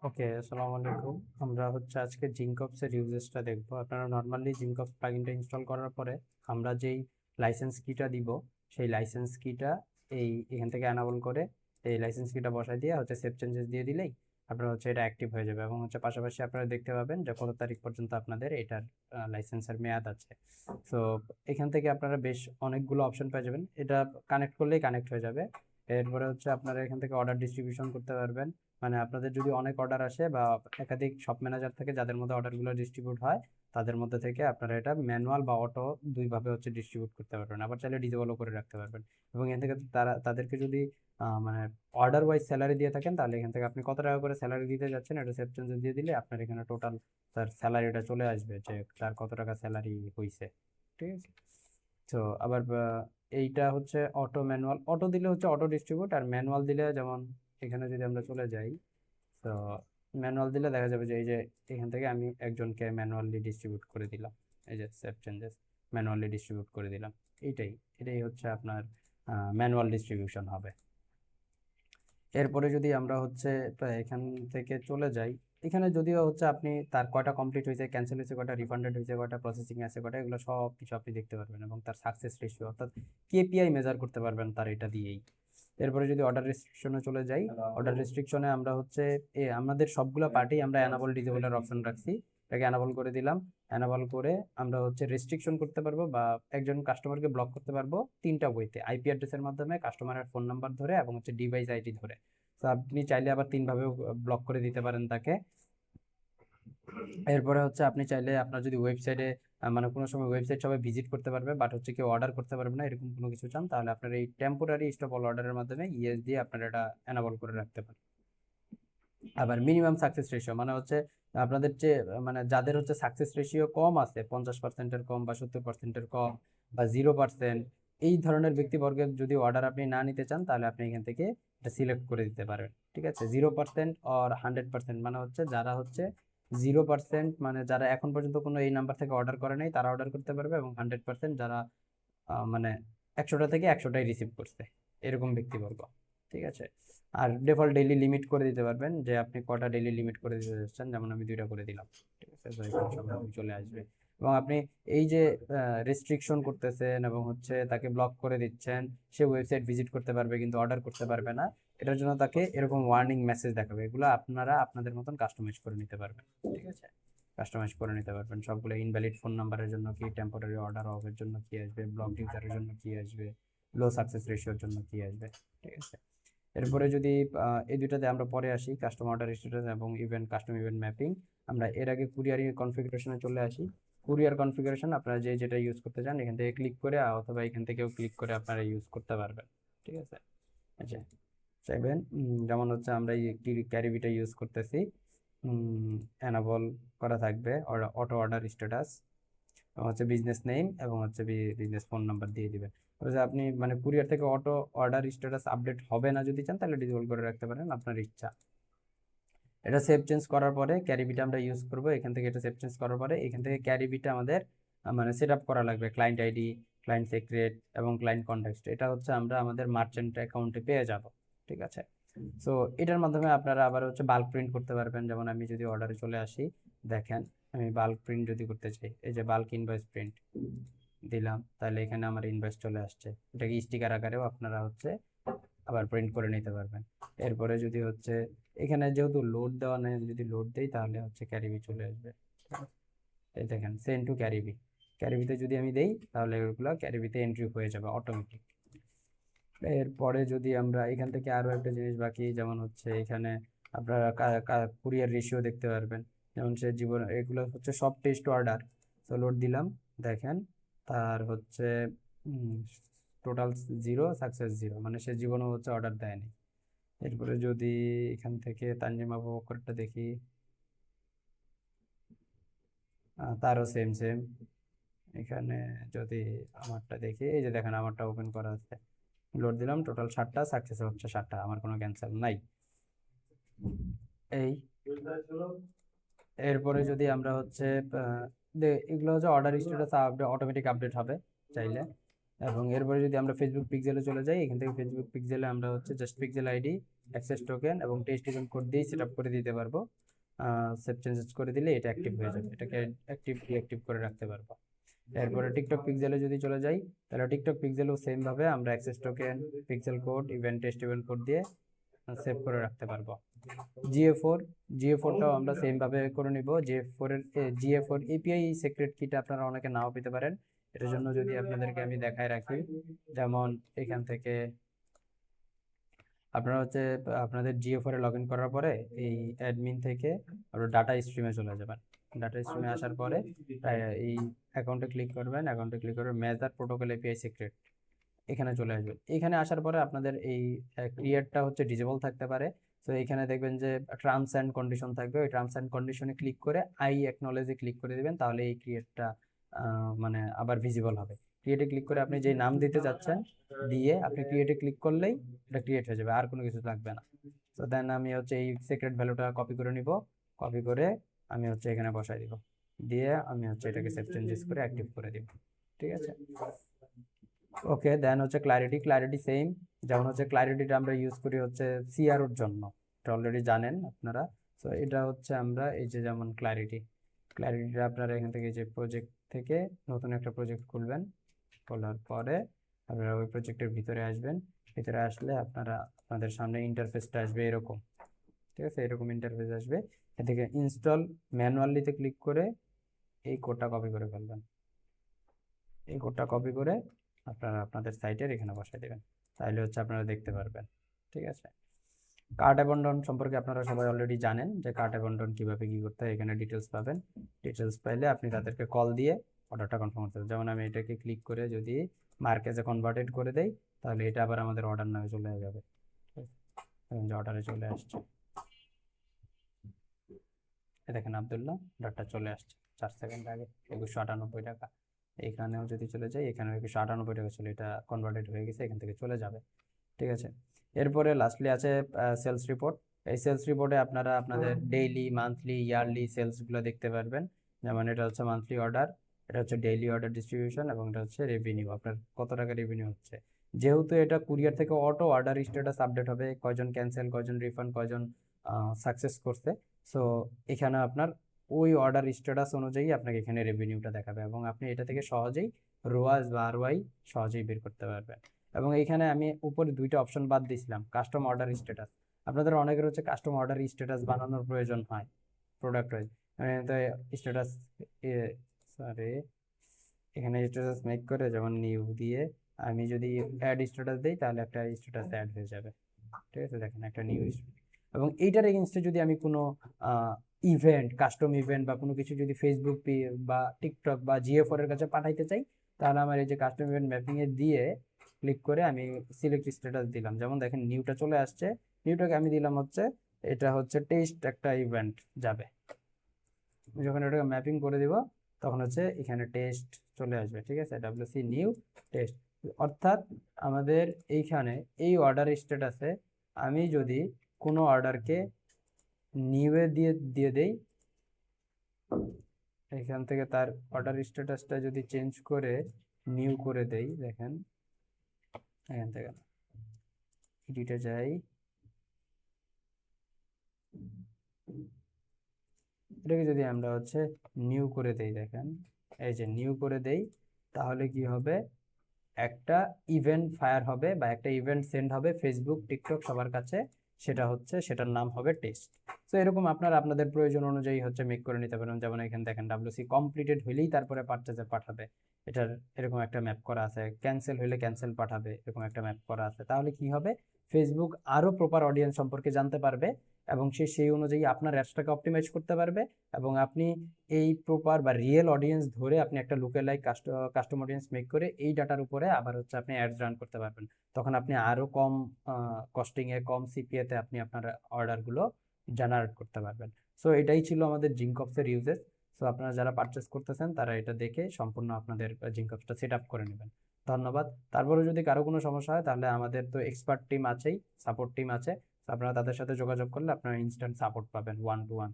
ওকে, আসসালামু আলাইকুম। আমরা হচ্ছে আজকে জিঙ্কপস এর ইউজেসটা দেখবো। আপনারা নর্মালি জিঙ্কপস প্লাগইনটা ইনস্টল করার পরে আমরা যেই লাইসেন্স কিটা দিব, সেই লাইসেন্স কিটা এখান থেকে অ্যানাবল করে এই লাইসেন্স কিটা বসাই দিয়ে হচ্ছে সেভ চেঞ্জেস দিয়ে দিলেই আপনার হচ্ছে এটা অ্যাক্টিভ হয়ে যাবে। এবং হচ্ছে পাশাপাশি আপনারা দেখতে পাবেন যে কত তারিখ পর্যন্ত আপনাদের এটার লাইসেন্সের মেয়াদ আছে। তো এখান থেকে আপনারা বেশ অনেকগুলো অপশন পেয়ে যাবেন। এটা কানেক্ট করলেই কানেক্ট হয়ে যাবে। এরপরে হচ্ছে আপনারা এখান থেকে অর্ডার ডিস্ট্রিবিউশন করতে পারবেন। মানে আপনাদের যদি অনেক অর্ডার আসে বা একাধিক শপ ম্যানেজার থাকে যাদের মধ্যে অর্ডারগুলো ডিস্ট্রিবিউট হয়, তাদের মধ্যে থেকে আপনারা এটা ম্যানুয়াল বা অটো দুইভাবে হচ্ছে ডিস্ট্রিবিউট করতে পারবেন। আবার চাইলে ডিজেবলও করে রাখতে পারবেন। এবং এখান থেকে তাদেরকে যদি মানে অর্ডার ওয়াইজ স্যালারি দিয়ে থাকেন, তাহলে এখান থেকে আপনি কত টাকা করে স্যালারি দিতে যাচ্ছেন এটা সেভ চেঞ্জেস দিয়ে দিলে আপনার এখানে টোটাল তার স্যালারিটা চলে আসবে যে তার কত টাকা স্যালারি হয়েছে। ঠিক আছে। তো আবার এইটা হচ্ছে অটো ম্যানুয়াল। অটো দিলে হচ্ছে অটো ডিস্ট্রিবিউট, আর ম্যানুয়াল দিলে যেমন এখানে যদি আমরা চলে যাই, তো ম্যানুয়াল দিলে দেখা যাবে যে এই যে এখান থেকে আমি একজনকে ম্যানুয়ালি ডিস্ট্রিবিউট করে দিলাম। এই যে সেভ চেঞ্জেস ম্যানুয়ালি ডিস্ট্রিবিউট করে দিলাম। এইটাই এটাই হচ্ছে আপনার ম্যানুয়াল ডিস্ট্রিবিউশন হবে। এরপরে যদি আমরা হচ্ছে এখান থেকে চলে যাই, এখানে যদিও হচ্ছে আপনি তার কয়টা কমপ্লিট হয়েছে, ক্যান্সেল হয়েছে কয়টা, রিফান্ডেড হয়েছে কয়টা, প্রসেসিং আছে কয়টা, এগুলো সব কিছু আপনি দেখতে পারবেন এবং তার সাকসেস রেশিও অর্থাৎ কেপিআই মেজার করতে পারবেন তার এটা দিয়েই। এরপরে যদি অর্ডার রেস্ট্রিকশনে চলে যাই, অর্ডার রেস্ট্রিকশনে আমরা হচ্ছে আমাদের সবগুলো পার্টি আমরা অ্যানাবল ডিজেবলের অপশন রাখছি। এটাকে অ্যানাবল করে দিলাম। অ্যানাবল করে আমরা হচ্ছে রেস্ট্রিকশন করতে পারবো বা একজন কাস্টমারকে ব্লক করতে পারবো তিনটা ওয়েতে: আইপি অ্যাড্রেসের মাধ্যমে, কাস্টমারের ফোন নাম্বার ধরে, এবং হচ্ছে ডিভাইস আইডি ধরে। তো আপনি চাইলে আবার তিনভাবেও ব্লক করে দিতে পারেন তাকে। এরপরে হচ্ছে আপনি চাইলে আপনার যদি ওয়েবসাইটে মানে কোনো সময় ওয়েবসাইট সবাই ভিজিট করতে পারবে বাট হচ্ছে কেউ অর্ডার করতে পারবে না, এরকম কোনো কিছু চান, তাহলে আপনার এই টেম্পোরারি স্টপ অল অর্ডারের মাধ্যমে ইএস দিয়ে আপনার এটা এনাবল করে রাখতে পারেন। আবার মিনিমাম সাকসেস রেশিও মানে হচ্ছে আপনাদের যে মানে যাদের হচ্ছে সাকসেস রেশিও কম আছে, 50%-এর কম বা 70%-এর কম বা 0%, এই ধরনের ব্যক্তিবর্গের যদি অর্ডার আপনি না নিতে চান, তাহলে আপনি এখান থেকে এটা সিলেক্ট করে দিতে পারেন। ঠিক আছে। 0% অর 100% মানে হচ্ছে যারা হচ্ছে 0% মানে যারা এখন পর্যন্ত কোনো এই নাম্বার থেকে অর্ডার করে নাই তারা অর্ডার করতে পারবে, এবং 100% যারা মানে 100টা থেকে 100টাই রিসিভ করছে, এরকম ব্যক্তিবর্গ। ঠিক আছে। আর ডিফল্ট ডেইলি লিমিট করে দিতে পারবেন যে আপনি কটা ডেইলি লিমিট করে দিতে চাচ্ছেন, যেমন আমি 2টা করে দিলাম। ঠিক আছে। তো এখানে সবাই চলে আসবে। এবং আপনি এই যে রেস্ট্রিকশন করতেছেন এবং হচ্ছে তাকে ব্লক করে দিচ্ছেন, সে ওয়েবসাইট ভিজিট করতে পারবে কিন্তু অর্ডার করতে পারবে না, এটার জন্য তাকে এরকম ওয়ার্নিং মেসেজ দেখাবে। এগুলো আপনারা আপনাদের মতন কাস্টমাইজ করে নিতে পারবেন। ঠিক আছে। কাস্টমাইজ করে নিতে পারবেন সবগুলো। ইনভ্যালিড ফোন নাম্বারের জন্য কি, টেম্পোরারি অর্ডার অফের জন্য কি আসবে, ব্লক ইউজারের জন্য কি আসবে, লো সাকসেস রেশিওর জন্য কি আসবে। ঠিক আছে। এরপরে যদি এই দুইটাতে আমরা পরে আসি, কাস্টমার অর্ডার স্ট্যাটাস এবং ইভেন্ট, কাস্টম ইভেন্ট ম্যাপিং। আমরা এর আগে কুরিয়ার কনফিগারেশনে চলে আসি। কুরিয়ার কনফিগারেশন আপনারা যেটা ইউজ করতে চান এখান থেকে ক্লিক করে অথবা এখান থেকেও ক্লিক করে আপনারা ইউজ করতে পারবেন। ঠিক আছে। আচ্ছা, চাইবেন যেমন হচ্ছে আমরা এই ক্যারিবিটা ইউজ করতেছি, এনাবল করা থাকবে অটো অর্ডার স্ট্যাটাস, হচ্ছে বিজনেস নেম এবং হচ্ছে বিজনেস ফোন নাম্বার দিয়ে দিবেন। এবার যে আপনি মানে কুরিয়ার থেকে অটো অর্ডার স্ট্যাটাস আপডেট হবে না যদি চান, তাহলে ডিসেবল করে রাখতে পারেন, আপনার ইচ্ছা। এটা সেভ চেঞ্জ করার পরে ক্যারিবিটা আমরা ইউজ করব। এখান থেকে এটা সেভ চেঞ্জ করার পরে এখান থেকে ক্যারিবিটা আমাদের মানে সেট আপ করা লাগবে। ক্লায়েন্ট আইডি, ক্লায়েন্ট সিক্রেট এবং ক্লায়েন্ট কন্ট্যাক্ট, এটা হচ্ছে আমরা আমাদের মার্চেন্ট অ্যাকাউন্টে পেয়ে যাব। ঠিক আছে। সো এটার মাধ্যমে আপনারা আবার হচ্ছে বাল্ক প্রিন্ট করতে পারবেন। যেমন আমি যদি অর্ডারে চলে আসি, দেখেন আমি বাল্ক প্রিন্ট যদি করতে চাই, এই যে বাল্ক ইনভয়েস প্রিন্ট দিলাম, তাহলে এখানে আমার ইনভয়েস চলে আসছে। এটাকে স্টিকার আকারেও আপনারা হচ্ছে আবার প্রিন্ট করে নিতে পারবেন। এরপরে যদি হচ্ছে এখানে যেহেতু লোড দেওয়া নেই, যদি লোড দেই তাহলে হচ্ছে ক্যারিবি চলে আসবে। এই দেখেন সেন্ড টু ক্যারিবি, ক্যারিবিতে যদি আমি দেই তাহলে এগুলো ক্যারিবিতে এন্ট্রি হয়ে যাবে অটোমেটিক। এরপরে যদি আমরা এখান থেকে আরো একটা জিনিস বাকি, যেমন হচ্ছে এখানে আপনারা কুরিয়ার রেশিও দেখতে পারবেন। যেমন সে জীবন, এগুলো হচ্ছে সব টেস্ট অর্ডার। তো লোড দিলাম, দেখেন তার হচ্ছে টোটাল 0, সাকসেস 0, মানে সে জীবনও হচ্ছে অর্ডার দেয়নি। এরপরে যদি এখান থেকে তানজিমা বকরটা দেখি, তারও সেম সেম। এখানে যদি আমারটা দেখি, এই যে দেখেন আমারটা ওপেন করা আছে, লোড দিলাম, টোটাল 7টা, সাকসেস হচ্ছে 7টা, আমার কোনো ক্যান্সেল নাই। এই এরপরে যদি আমরা হচ্ছে এগুলো হচ্ছে অর্ডার স্ট্যাটাস অটোমেটিক আপডেট হবে চাইলে। এবং এরপরে যদি আমরা ফেসবুক পিক্সেলে চলে যাই, এখান থেকে ফেসবুক পিক্সেলে আমরা হচ্ছে just pixel ID access token এবং টেস্ট ইভেন্ট কোড দিয়ে সেট আপ করে দিতে পারবো। সেভ চেঞ্জেস করে দিলে এটা অ্যাক্টিভ হয়ে যাবে, এটাকে অ্যাক্টিভ ডিঅ্যাক্টিভ করে রাখতে পারবো। এরপরে টিকটক পিক্সেলে যদি চলে যাই, তাহলে টিকটক পিক্সেলও সেম ভাবে আমরা access token, pixel code, event test event code দিয়ে সেভ করে রাখতে পারবো। জিএ4টাও আমরা সেম ভাবে করে নিব। জিএ4 এপিআই সিক্রেট কিটা আপনারা অনেকে নাও পেতে পারেন। এটার জন্য যদি আপনাদেরকে আমি দেখায় রাখি, যেমন এখান থেকে আপনারা হচ্ছে আপনাদের জিও4 এ লগ ইন করার পরে এই অ্যাডমিন থেকে আপনারা ডাটা স্ট্রিমে চলে যাবেন। ডাটা স্ট্রিমে আসার পরে এই অ্যাকাউন্টে ক্লিক করবেন, অ্যাকাউন্টে ক্লিক করে মেজার প্রোটোকল এপিআই সিক্রেট এখানে চলে আসবেন। এখানে আসার পরে আপনাদের এই ক্রিয়েটটা হচ্ছে ডিজেবল থাকতে পারে। তো এখানে দেখবেন যে টার্মস অ্যান্ড কন্ডিশন থাকবে, ওই টার্মস অ্যান্ড কন্ডিশনে ক্লিক করে আই অ্যাকনলেজে ক্লিক করে দিবেন, তাহলে এই ক্রিয়েটটা মানে আবার ভিজিবল হবে। ক্রিয়েটে ক্লিক করে আপনি যেই নাম দিতে যাচ্ছেন দিয়ে আপনি ক্রিয়েটে ক্লিক করলেই এটা ক্রিয়েট হয়ে যাবে, আর কোনো কিছু লাগবে না। তো দেন আমি হচ্ছে এই সিক্রেট ভ্যালুটা কপি করে নিব, কপি করে আমি হচ্ছে এখানে বসাই দিব, দিয়ে আমি হচ্ছে এটাকে সেভ চেঞ্জেস করে অ্যাক্টিভ করে দিব। ঠিক আছে, ওকে। দেন হচ্ছে ক্লারিটি সেম, যেমন হচ্ছে ক্লারিটিটা আমরা ইউজ করি হচ্ছে সিআরওর জন্য, এটা অলরেডি জানেন আপনারা। তো এটা হচ্ছে আমরা এই যে যেমন ক্লারিটিটা আপনারা এখান থেকে যে প্রজেক্ট থেকে নতুন একটা প্রজেক্ট খুলবেন, খোলার পরে আপনারা ওই প্রজেক্টের ভিতরে আসবেন। ভিতরে আসলে আপনাদের সামনে ইন্টারফেসটা আসবে এরকম। ঠিক আছে, এরকম ইন্টারফেস আসবে। এদিকে ইনস্টল ম্যানুয়ালিতে ক্লিক করে এই কোডটা কপি করে ফেলবেন। এই কোডটা কপি করে আপনারা আপনাদের সাইটের এখানে বসাই দেবেন, তাহলে হচ্ছে আপনারা দেখতে পারবেন। ঠিক আছে, কার্ট অ্যাবান্ডন সম্পর্কে আপনারা সবাই অলরেডি জানেন যে কার্ট অ্যাবান্ডন কীভাবে কী করতে হয়। এখানে ডিটেলস পাবেন, ডিটেলস পাইলে আপনি তাদেরকে কল দিয়ে অর্ডারটা কনফার্ম করতে হবে। যেমন আমি এটাকে ক্লিক করে যদি মার্কেজে কনভার্টেড করে দেই, তাহলে এটা আবার আমাদের অর্ডার নামে চলে যাবে। দেখুন যে অর্ডারে চলে আসছে, দেখেন আবদুল্লাহ অর্ডারটা চলে আসছে 4 সেকেন্ড আগে, 2198 টাকা। এখানেও যদি চলে যাই, এখানেও 2198 টাকা ছিল, এটা কনভার্টেড হয়ে গেছে, এখান থেকে চলে যাবে। ঠিক আছে, এরপরে লাস্টলি আছে সেলস রিপোর্ট। এই সেলস রিপোর্টে আপনারা আপনাদের ডেইলি, মান্থলি, ইয়ারলি সেলসগুলো দেখতে পারবেন। যেমন এটা হচ্ছে মান্থলি অর্ডার, এটা হচ্ছে ডেইলি অর্ডার ডিস্ট্রিবিউশন, এবং এটা হচ্ছে রেভিনিউ, আপনার কত টাকা রেভিনিউ হচ্ছে। যেহেতু এটা কুরিয়ার থেকে অটো অর্ডার স্ট্যাটাস আপডেট হবে, কয়জন ক্যান্সেল, কয়জন রিফান্ড, কয়জন সাকসেস করছে। সো এখানে আপনার ওই অর্ডার স্ট্যাটাস অনুযায়ী আপনাকে এখানে রেভিনিউটা দেখাবে, এবং আপনি এটা থেকে সহজেই রোয়াজ বা আরওআই সহজেই বের করতে পারবেন। এবং এইখানে আমি উপরে দুইটা অপশন বাদ দিয়েছিলাম, কাস্টম অর্ডার স্ট্যাটাস। আপনাদের অনেকের হচ্ছে কাস্টম অর্ডার স্ট্যাটাস বানানোর প্রয়োজন হয় প্রোডাক্ট ওয়াইজ, তো স্ট্যাটাস, সরি, এখানে স্ট্যাটাস মেক করে যেমন নিউ দিয়ে আমি যদি অ্যাড স্ট্যাটাস দিই, তাহলে একটা স্ট্যাটাস অ্যাড হয়ে যাবে। ঠিক আছে, দেখেন একটা নিউ স্ট্যাটাস। এবং এইটার এগেইনস্টে যদি আমি কোনো ইভেন্ট, কাস্টম ইভেন্ট বা কোনো কিছু যদি ফেসবুক বা টিকটক বা জিএ4 এর কাছে পাঠাইতে চাই, তাহলে আমার এই যে কাস্টম ইভেন্ট ম্যাপিংয়ে দিয়ে ক্লিক করে আমি সিলেক্ট স্ট্যাটাস দিলাম, যেমন দেখেন নিউটা চলে আসছে। নিউটাকে আমি দিলাম হচ্ছে, এটা হচ্ছে টেস্ট একটা ইভেন্ট যাবে। যখন এটাকে ম্যাপিং করে দিব, তখন হচ্ছে এখানে টেস্ট চলে আসবে। ঠিক আছে, ডাব্লিউসি নিউ টেস্ট। অর্থাৎ আমাদের এইখানে এই অর্ডার স্ট্যাটাসে আমি যদি কোনো অর্ডারকে নিউয়ে দিয়ে দেই, এখান থেকে তার অর্ডার স্ট্যাটাসটা যদি চেঞ্জ করে নিউ করে দেই, দেখেন এখান থেকে এডিটে যাই, এটাকে যদি আমরা হচ্ছে নিউ করে দেই, দেখেন এই যে নিউ করে দেই, তাহলে কি হবে, একটা ইভেন্ট ফায়ার হবে বা একটা ইভেন্ট সেন্ড হবে ফেসবুক, টিকটক সবার কাছে, সেটার নাম হবে টেস্ট। তো এরকম আপনারা আপনাদের প্রয়োজন অনুযায়ী হচ্ছে মেক করে নিতে পারেন। যেমন এখানে দেখেন ডাব্লিউসি কমপ্লিটেড হলেই তারপরে পারচেজে পাঠাবে, এটার এরকম একটা ম্যাপ করা আছে। ক্যান্সেল হলে ক্যান্সেল পাঠাবে, এরকম একটা ম্যাপ করা আছে। তাহলে কি হবে, ফেসবুক আরো প্রপার অডিয়েন্স সম্পর্কে জানতে পারবে, এবং সে সেই অনুযায়ী আপনার অ্যাডসটাকে অপটিমাইজ করতে পারবে, এবং আপনি এই প্রপার বা রিয়েল অডিয়েন্স ধরে আপনি একটা লুকেলাইক কাস্টম অডিয়েন্স মেক করে এই ডাটার উপরে আবার হচ্ছে আপনি অ্যাডস রান করতে পারবেন। তখন আপনি আরো কম কস্টিংয়ে, কম সিপিএতে আপনি আপনার অর্ডারগুলো জেনারেট করতে পারবেন। সো এটাই ছিল আমাদের জিঙ্কপসের ইউজেস। সো আপনারা যারা পারচেস করতেছেন তারা এটা দেখে সম্পূর্ণ আপনাদের জিঙ্কপসটা সেট আপ করে নেবেন। ধন্যবাদ। তারপরে যদি কারো কোনো সমস্যা হয়, তাহলে আমাদের তো এক্সপার্ট টিম আছেই, সাপোর্ট টিম আছে, আপনারা তাদের সাথে যোগাযোগ করলে আপনারা ইনস্ট্যান্ট সাপোর্ট পাবেন 1 to 1।